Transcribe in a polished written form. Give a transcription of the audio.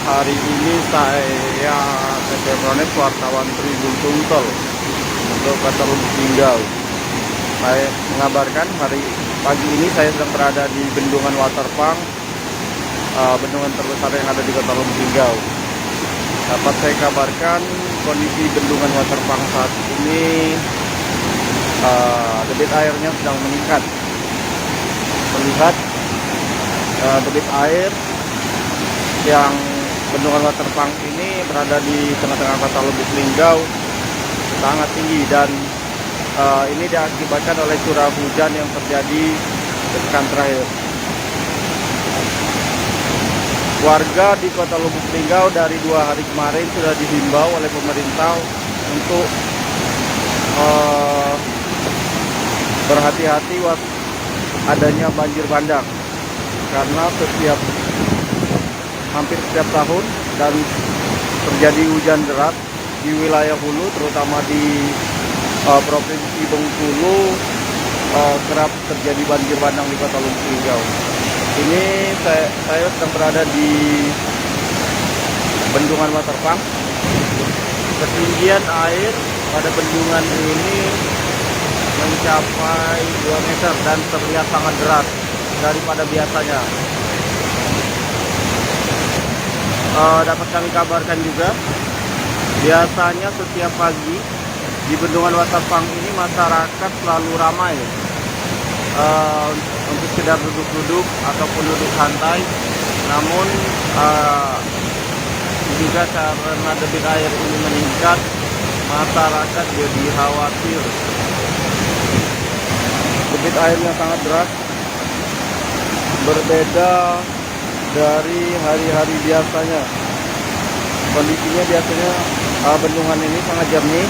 hari ini saya Petronet wartawan Tribun Sumsel untuk Kota Lubuk Linggau. Saya mengabarkan pagi ini saya sedang berada di Bendungan Waterpark, bendungan terbesar yang ada di Kota Lubuk Linggau. Dapat saya kabarkan kondisi Bendungan Waterpark saat ini debit airnya sedang meningkat. Terlihat debit air yang Bendungan Waterpark ini berada di tengah-tengah Kota Lubuk Linggau sangat tinggi, dan ini diakibatkan oleh curah hujan yang terjadi sepekan terakhir. Warga di Kota Lubuk Linggau dari 2 hari kemarin sudah dihimbau oleh pemerintah untuk berhati-hati adanya banjir bandang, karena hampir setiap tahun dan terjadi hujan deras di wilayah hulu, terutama di Provinsi Bengkulu, kerap terjadi banjir bandang di Kota Lubuk Linggau. Ini saya sedang berada di Bendungan Waterpark. Ketinggian air pada bendungan ini mencapai 2 meter dan terlihat sangat deras daripada biasanya. Dapat kami kabarkan juga, biasanya setiap pagi di Bendungan Waterpark ini masyarakat selalu ramai untuk sekedar duduk-duduk ataupun duduk santai. Namun juga karena debit air ini meningkat, masyarakat jadi khawatir. Debit airnya sangat deras, berbeda dari hari-hari biasanya. Kondisinya biasanya bendungan ini sangat jernih,